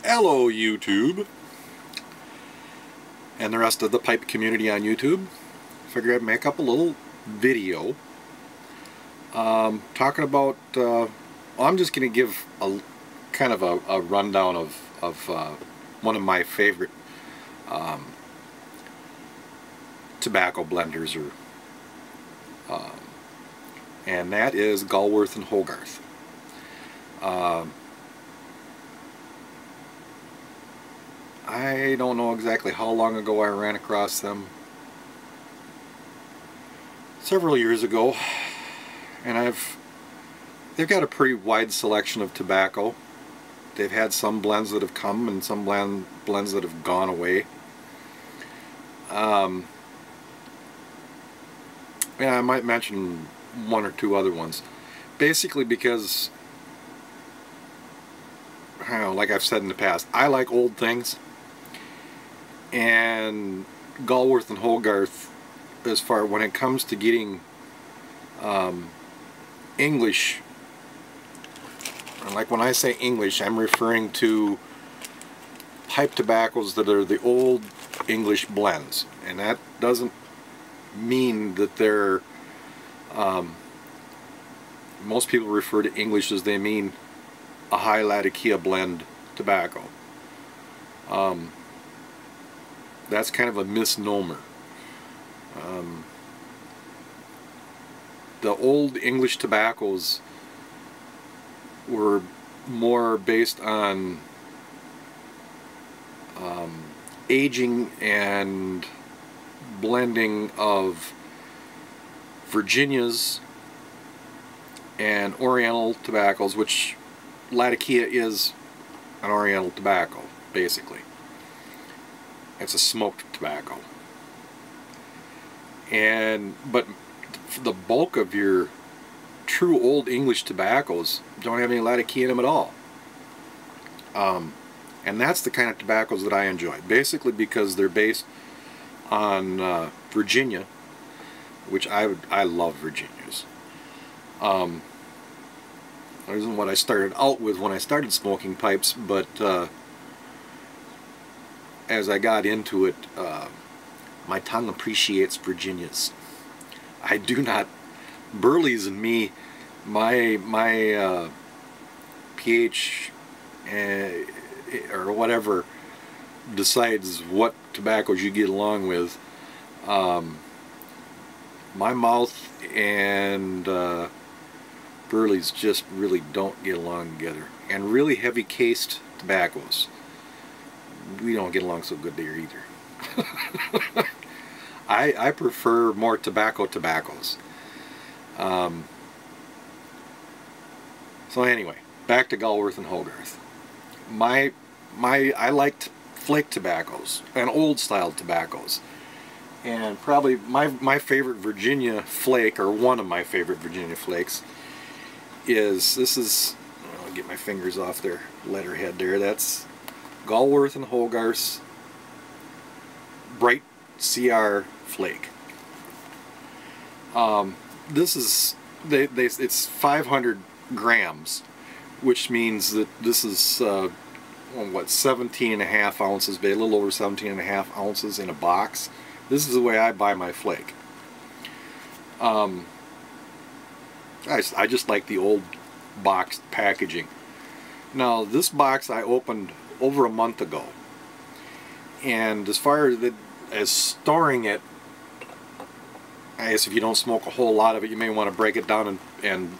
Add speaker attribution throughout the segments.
Speaker 1: Hello YouTube and the rest of the pipe community on YouTube. Figured I'd make up a little video talking about well, I'm just going to give a kind of a rundown of one of my favorite tobacco blenders, and that is Galworth and Hogarth. I don't know exactly how long ago I ran across them. Several years ago, and they've got a pretty wide selection of tobacco. They've had some blends that have come and some blends that have gone away. Yeah, I might mention one or two other ones. Basically because, I don't know, like I've said in the past, I like old things. And Galworth and Hogarth, as far when it comes to getting English, like when I say English, I'm referring to pipe tobaccos that are the old English blends, and that doesn't mean that they're most people refer to English as they mean a high Latakia blend tobacco. That's kind of a misnomer. The old English tobaccos were more based on aging and blending of Virginias and Oriental tobaccos, which Latakia is an Oriental tobacco, basically. It's a smoked tobacco. But the bulk of your true old English tobaccos don't have any Latakia in them at all. And that's the kind of tobaccos that I enjoy, basically because they're based on Virginia, which I love Virginias. That isn't what I started out with when I started smoking pipes, but as I got into it, my tongue appreciates Virginias. I do not. Burley's and me, my pH or whatever decides what tobaccos you get along with. My mouth and Burley's just really don't get along together. And really heavy cased tobaccos, we don't get along so good there either. I prefer more tobaccos. So anyway, back to Galworth and Hogarth. I liked flake tobaccos and old style tobaccos, and probably my favorite Virginia flake, or one of my favorite Virginia flakes, is I'll get my fingers off their letterhead there. That's Galworth and Hogarth's Bright CR Flake. This is it's 500 grams, which means that this is what, 17.5 ounces, a little over 17.5 ounces in a box. This is the way I buy my flake. I just like the old boxed packaging. Now this box I opened over a month ago, and as far as storing it, I guess if you don't smoke a whole lot of it, you may want to break it down and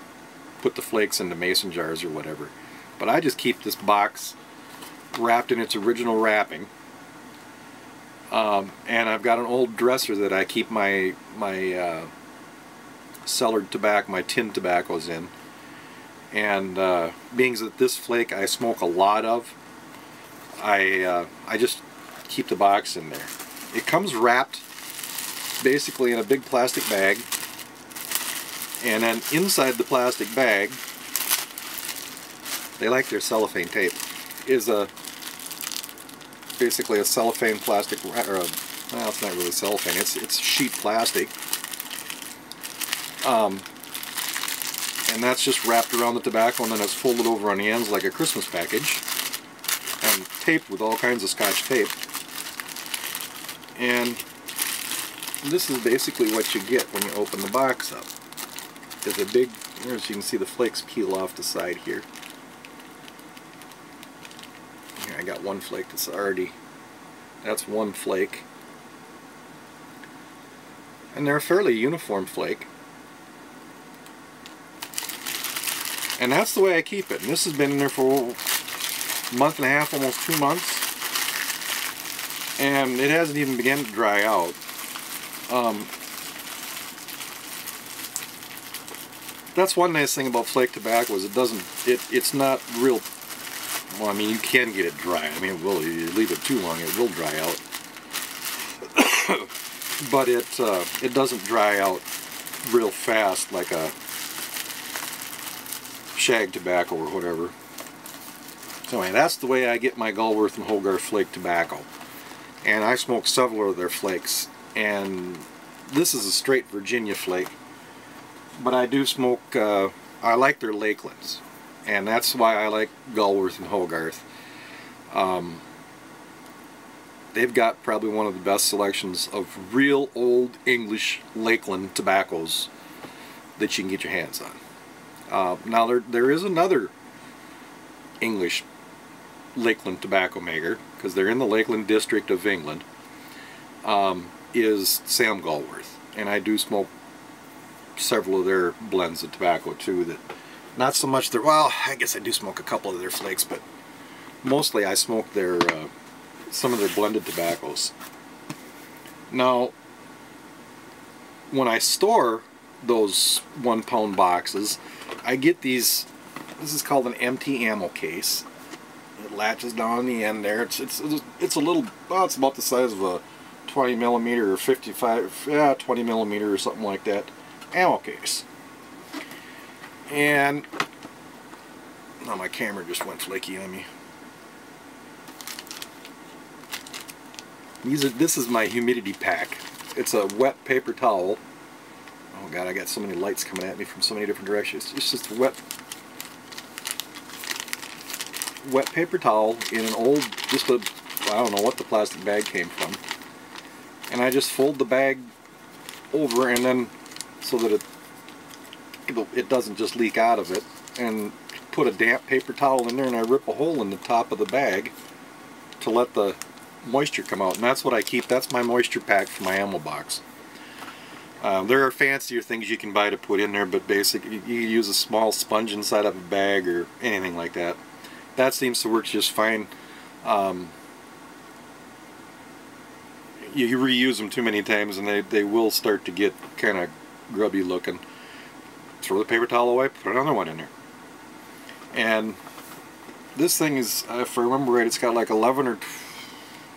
Speaker 1: put the flakes into mason jars or whatever. But I just keep this box wrapped in its original wrapping, and I've got an old dresser that I keep my cellared tobacco, my tin tobaccos in. And being that this flake I smoke a lot of, I just keep the box in there. It comes wrapped basically in a big plastic bag, and then inside the plastic bag, they like their cellophane tape, is basically a cellophane plastic, or well, it's not really cellophane, it's sheet plastic, and that's just wrapped around the tobacco, and then it's folded over on the ends like a Christmas package. and taped with all kinds of Scotch tape. And this is basically what you get when you open the box up. There's a big, as you can see, the flakes peel off the side here. Here I got one flake that's already, that's one flake. And they're a fairly uniform flake. And that's the way I keep it. And this has been in there for a month and a half, almost 2 months. And it hasn't even begun to dry out. That's one nice thing about flake tobacco is it's not real, well, I mean, you can get it dry. I mean, it will, you leave it too long, it will dry out. But it doesn't dry out real fast like a shag tobacco or whatever. So anyway, that's the way I get my Galworth and Hogarth flake tobacco. And I smoke several of their flakes. And this is a straight Virginia flake. But I do smoke, I like their Lakelands. And that's why I like Galworth and Hogarth. They've got probably one of the best selections of real old English Lakeland tobaccos that you can get your hands on. Now there is another English Lakeland tobacco maker, because they're in the Lakeland district of England, is Sam Galworth. And I do smoke several of their blends of tobacco too, that not so much their, well, I guess I do smoke a couple of their flakes, but mostly I smoke their some of their blended tobaccos. Now when I store those 1 pound boxes, I get these, this is called an empty ammo case. It latches down on the end there. It's a little, well, it's about the size of a 20 millimeter or 55, yeah, 20 millimeter or something like that ammo case. And now my camera just went flaky on me. This is my humidity pack. It's a wet paper towel. Oh god, I got so many lights coming at me from so many different directions. It's just a wet paper towel in an old, just a, I don't know what the plastic bag came from. And I just fold the bag over, and then so that it doesn't just leak out of it, and put a damp paper towel in there, and I rip a hole in the top of the bag to let the moisture come out. And that's what I keep. That's my moisture pack for my ammo box. There are fancier things you can buy to put in there, but basically you use a small sponge inside of a bag or anything like that. That seems to work just fine. You reuse them too many times and they will start to get kind of grubby looking. Throw the paper towel away, put another one in there. And this thing is, if I remember right, it's got like 11 or,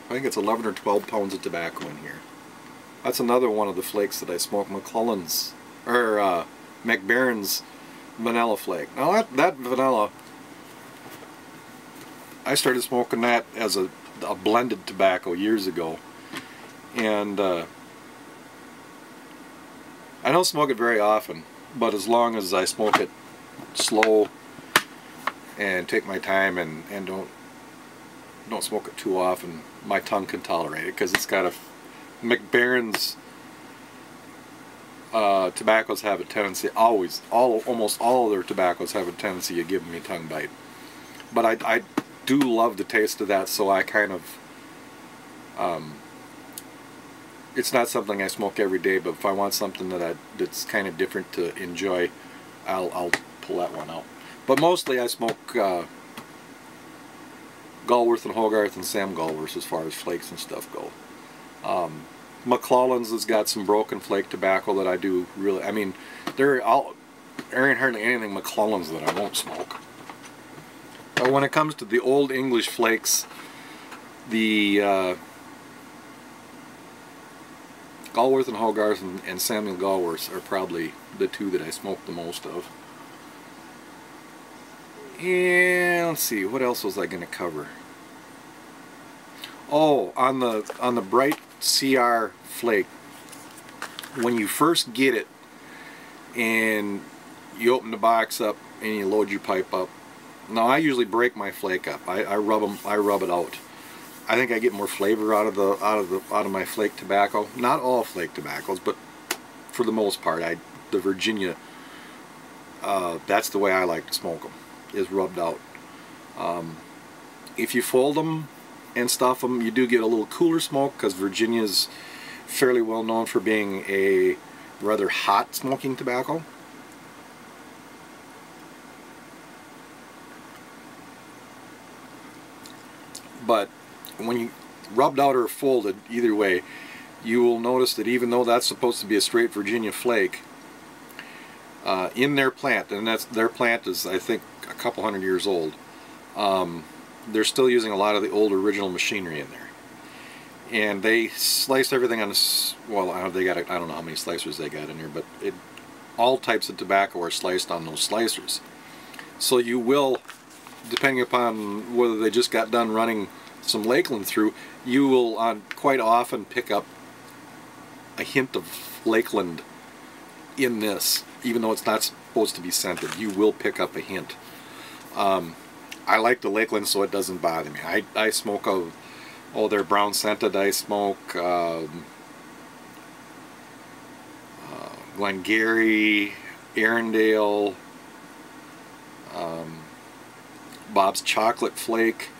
Speaker 1: I think it's 11 or 12 pounds of tobacco in here. That's another one of the flakes that I smoke, McClellan's, or McBaron's vanilla flake. Now that vanilla, I started smoking that as a blended tobacco years ago. And I don't smoke it very often, but as long as I smoke it slow and take my time and don't smoke it too often, my tongue can tolerate it, because it's got a, McBaron's tobaccos have a tendency, almost all of their tobaccos have a tendency of giving me a tongue bite. But I do love the taste of that, so I kind of, it's not something I smoke every day, but if I want something that's kind of different to enjoy, I'll pull that one out. But mostly I smoke Galworth and Hogarth and Sam Galworth as far as flakes and stuff go. McClellan's has got some broken flake tobacco that I do really, I mean, there ain't hardly anything McClellan's that I won't smoke. But when it comes to the old English flakes, the Galworth and Hogarth and Samuel Galworth are probably the two that I smoke the most of. And let's see, what else was I going to cover? Oh, on the Bright CR flake, when you first get it and you open the box up and you load your pipe up, Now I usually break my flake up. I rub it out. I think I get more flavor out of my flake tobacco. Not all flake tobaccos, but for the most part, the Virginia. That's the way I like to smoke them, is rubbed out. If you fold them and stuff them, you do get a little cooler smoke, because Virginia's fairly well known for being a rather hot smoking tobacco. But when you rubbed out or folded, either way, you will notice that even though that's supposed to be a straight Virginia flake, in their plant, and their plant is, I think, a couple hundred years old, they're still using a lot of the old original machinery in there. And they slice everything on this, well, I don't know how many slicers they got in here, but all types of tobacco are sliced on those slicers. So you will, depending upon whether they just got done running some Lakeland through, you will quite often pick up a hint of Lakeland in this, even though it's not supposed to be scented. You will pick up a hint. I like the Lakeland, so it doesn't bother me. I smoke they're brown scented. I smoke Glengarry, Arendelle, Bob's Chocolate Flake.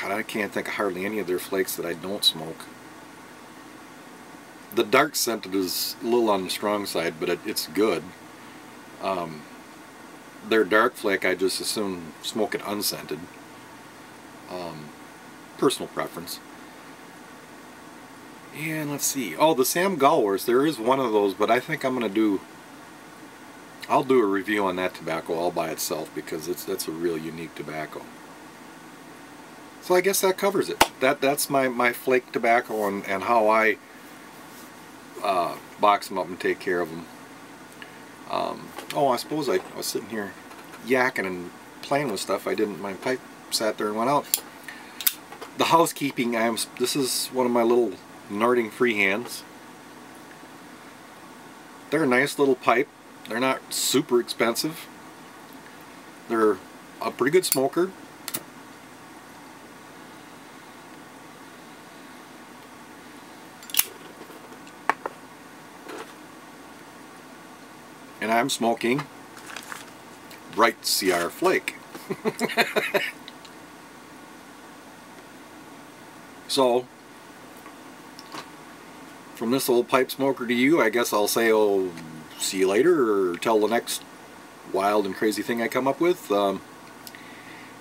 Speaker 1: God, I can't think of hardly any of their flakes that I don't smoke. The dark scented is a little on the strong side, but it's good. Their dark flake, I just assume smoke it unscented. Personal preference. And let's see. Oh, the Sam Galwers, there is one of those, but I think I'll do a review on that tobacco all by itself, because that's a real unique tobacco. So I guess that covers it. That's my flake tobacco and how I box them up and take care of them. Oh, I suppose I was sitting here yakking and playing with stuff. My pipe sat there and went out. The housekeeping, this is one of my little Narding freehands. They're a nice little pipe. They're not super expensive. They're a pretty good smoker. And I'm smoking Bright CR Flake. So, from this old pipe smoker to you, I guess I'll say, oh, see you later, or till the next wild and crazy thing I come up with.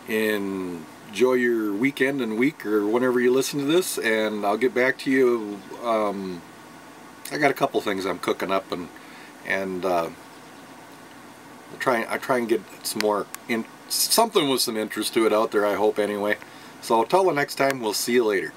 Speaker 1: Enjoy your weekend and week, or whenever you listen to this, and I'll get back to you. I got a couple things I'm cooking up, and I try and get some more something with some interest to it out there, I hope, anyway. So till the next time, we'll see you later.